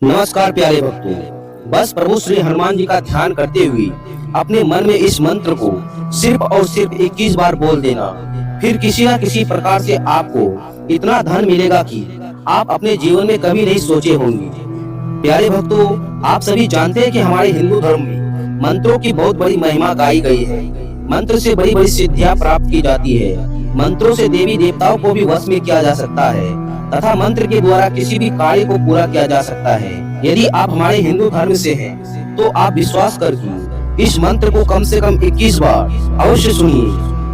नमस्कार प्यारे भक्तों। बस प्रभु श्री हनुमान जी का ध्यान करते हुए अपने मन में इस मंत्र को सिर्फ और सिर्फ 21 बार बोल देना। फिर किसी न किसी प्रकार से आपको इतना धन मिलेगा कि आप अपने जीवन में कभी नहीं सोचे होंगे। प्यारे भक्तों, आप सभी जानते हैं कि हमारे हिंदू धर्म में मंत्रों की बहुत बड़ी महिमा गाई गई है। मंत्र से बड़ी बड़ी सिद्धियां प्राप्त की जाती है। मंत्रों से देवी देवताओं को भी वश में किया जा सकता है तथा मंत्र के द्वारा किसी भी कार्य को पूरा किया जा सकता है। यदि आप हमारे हिंदू धर्म से हैं, तो आप विश्वास करके इस मंत्र को कम से कम 21 बार अवश्य सुनिए।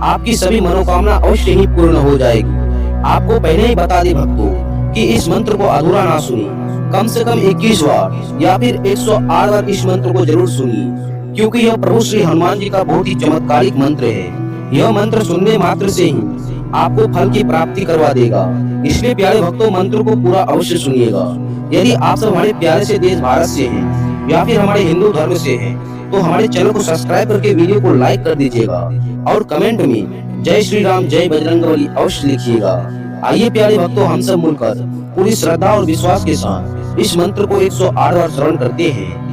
आपकी सभी मनोकामना अवश्य ही पूर्ण हो जाएगी। आपको पहले ही बता दें भक्तों कि इस मंत्र को अधूरा ना सुनिए। कम से कम 21 बार या फिर 108 बार इस मंत्र को जरूर सुनिए, क्योंकि यह प्रभु श्री हनुमान जी का बहुत ही चमत्कारिक मंत्र है। यह मंत्र सुनने मात्र से ही आपको फल की प्राप्ति करवा देगा। इसलिए प्यारे भक्तों, मंत्र को पूरा अवश्य सुनिएगा। यदि आप सब हमारे प्यारे से देश भारत से हैं या फिर हमारे हिंदू धर्म से हैं, तो हमारे चैनल को सब्सक्राइब करके वीडियो को लाइक कर दीजिएगा और कमेंट में जय श्री राम जय बजरंगबली अवश्य लिखिएगा। आइए प्यारे भक्तों, हम सब मिलकर पूरी श्रद्धा और विश्वास के साथ इस मंत्र को 108 बार श्रवण करते हैं।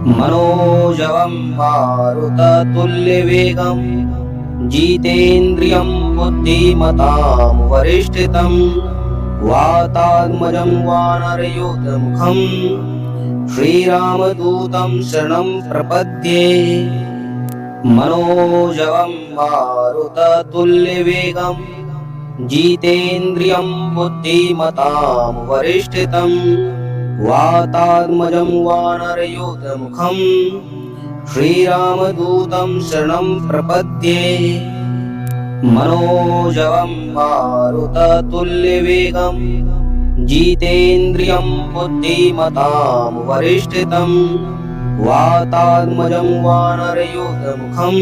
मनोजवम मारुततुल्य वेगम जितेन्द्रियं बुद्धिमतां वरिष्ठितं वातात्मजं वानरयूथमुखं श्रीरामदूतं शरणं प्रपद्ये। मनोजवं मारुततुल्यवेगं जितेन्द्रियं बुद्धिमतां वरिष्ठितं वातात्मजं वानरयूथमुखं श्रीरामदूतं शरणं प्रपद्ये। मनोजवं मारुततुल्यवेगं जितेन्द्रियं बुद्धिमतां वरिष्ठितं वातात्मजं वानरयूथमुखं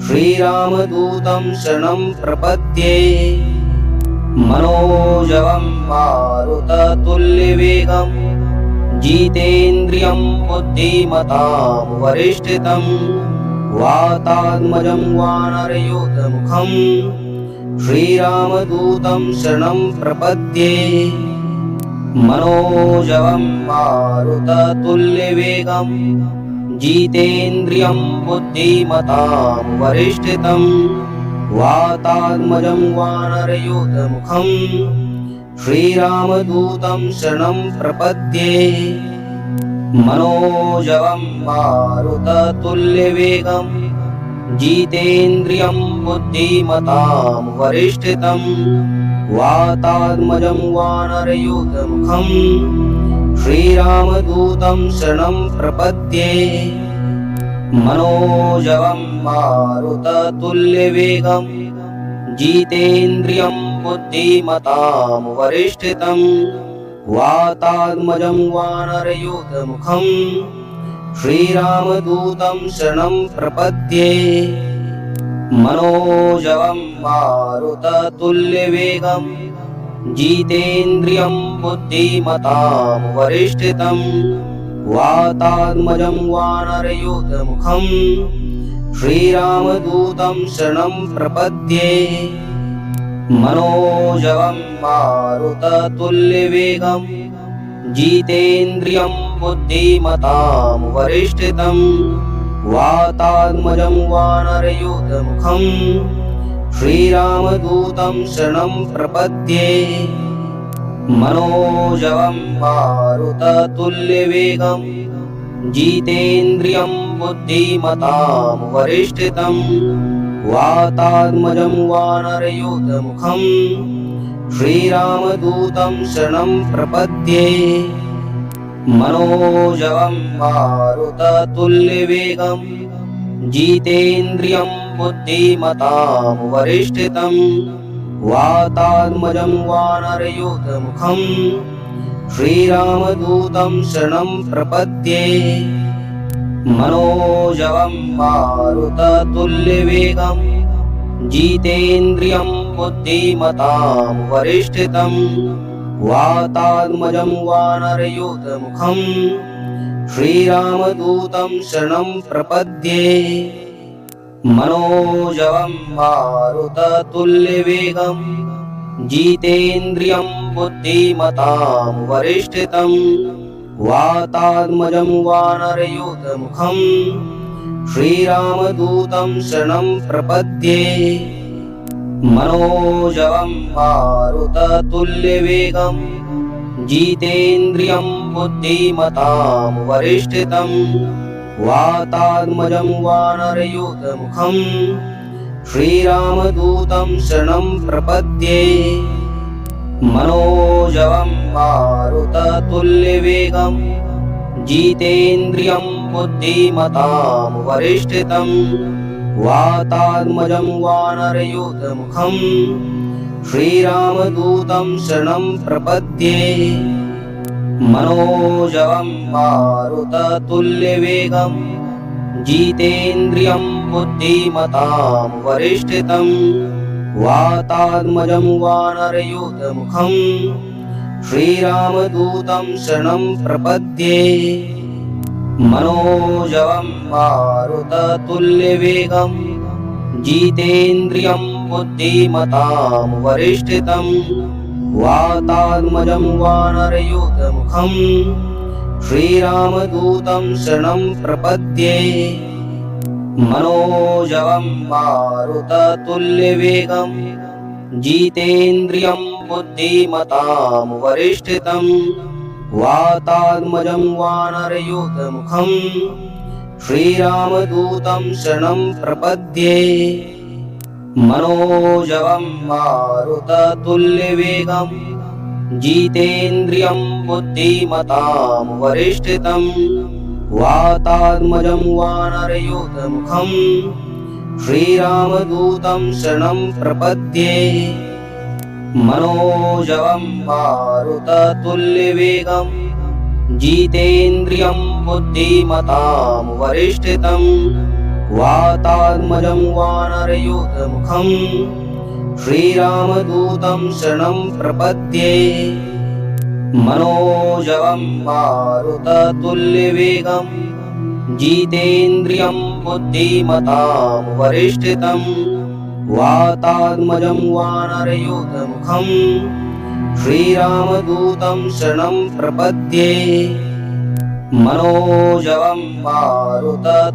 श्रीरामदूतं शरणं प्रपद्ये। मनोजवं मारुततुल्यवेगं जितेन्द्रियं बुद्धिमतां वरिष्ठितं वातात्मजं वानरयूथमुखं श्रीरामदूतं शरणं प्रपद्ये। मनोजवं मारुततुल्यवेगं जितेन्द्रियं बुद्धिमतां वरिष्ठितं वातात्मजं वानरयूथमुखं श्रीरामदूतं शरणं प्रपद्ये। मनोजवं मारुततुल्यवेगं जितेन्द्रियं बुद्धिमतां वरिष्ठितं वातात्मजं वानरयूथमुखं श्रीरामदूतं शरणं प्रपद्ये। मनोजवं मारुततुल्यवेगं जितेन्द्रियं बुद्धिमतां वरिष्ठितं वातात्मजं वानरयूथमुखं श्रीरामदूतं शरणं प्रपद्ये। मनोजवं मारुततुल्यवेगं जितेन्द्रियं बुद्धिमतां वरिष्ठितं वातात्मजं वानरयूथमुखं श्रीरामदूतं शरणं प्रपद्ये। मनोजवं मारुततुल्यवेगं जितेन्द्रियं बुद्धिमतां वरिष्ठितं वातात्मजं वानरयूथमुखं श्रीरामदूतं शरणं प्रपद्ये। मनोजवं मारुततुल्यवेगं जितेन्द्रियं बुद्धिमतां वरिष्ठितं वातात्मजं वानरयूथमुखं श्रीरामदूतं शरणं प्रपद्ये। मनोजवं मारुततुल्यवेगं जितेन्द्रियं बुद्धिमतां वरिष्ठितं वातात्मजं वानरयूथमुखं श्रीरामदूतं शरणं प्रपद्ये। मनोजवं मारुततुल्यवेगं जितेन्द्रियं बुद्धिमतां वरिष्ठितं वातात्मजं वानरयूथमुखं श्रीरामदूतं शरणं प्रपद्ये। मनोजवं मारुततुल्यवेगं जितेन्द्रियं बुद्धिमतां वरिष्ठितं वातात्मजं वानरयूथमुखं श्रीरामदूतं शरणं प्रपद्ये। मनोजवं मारुततुल्यवेगं जितेन्द्रियं बुद्धिमतां वरिष्ठितं वातात्मजं वानरयूथमुखं श्रीरामदूतं शरणं प्रपद्ये। मनोजवं मारुततुल्यवेगं जितेन्द्रियं बुद्धिमतां वरिष्ठितं वातात्मजं वानरयूथमुखं श्रीरामदूतं शरणं प्रपद्ये। मनोजवं मारुततुल्यवेगं जितेन्द्रियं बुद्धिमतां वरिष्ठितं वातात्मजं वानरयूथमुखं श्रीरामदूतं शरणं प्रपद्ये। मनोजवं मारुततुल्यवेगं जितेन्द्रियं बुद्धिमतां वरिष्ठितं वातात्मजं वानरयूथमुखं श्रीरामदूतं शरणं प्रपद्ये। मनोजवं मारुततुल्यवेगं जितेन्द्रियं बुद्धिमतां वरिष्ठितं वातात्मजं वानरयूथमुखं श्रीरामदूतं शरणं प्रपद्ये। मनोजवं मारुततुल्यवेगं जितेन्द्रियं बुद्धिमतां वरिष्ठितं वातात्मजं वानरयूथमुखं श्रीरामदूतं शरणं प्रपद्ये। मनोजवं मारुततुल्यवेगं जितेन्द्रियं बुद्धिमतां वरिष्ठितं वातात्मजं वानरयूथमुखं श्रीरामदूतं शरणं प्रपद्ये। मनोजवं मारुततुल्यवेगं जितेन्द्रियं बुद्धिमतां वरिष्ठितं वातात्मजं वानरयूथमुखं श्रीरामदूतं शरणं प्रपद्ये। मनोजवं मारुततुल्यवेगं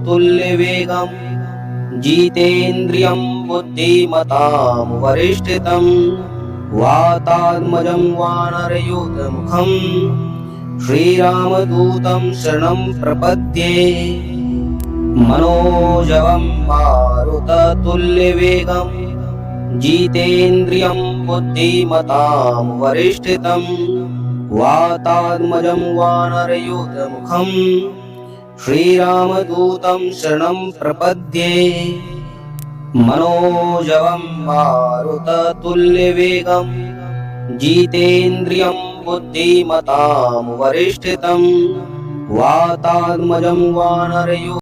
जितेन्द्रियं बुद्धिमतां वरिष्ठितं वातात्मजं वानरयूथमुखं श्रीरामदूतं शरणं प्रपद्ये। मनोजवं मारुततुल्यवेगं जितेन्द्रियं बुद्धिमतां वरिष्ठितं वातात्मजं वानरयूथमुखं श्रीरामदूतं शरणं प्रपद्ये। मनोजवं मारुततुल्यवेगं जितेन्द्रियं बुद्धिमतां वरिष्ठितं वातात्मजं वानरयूथमुखं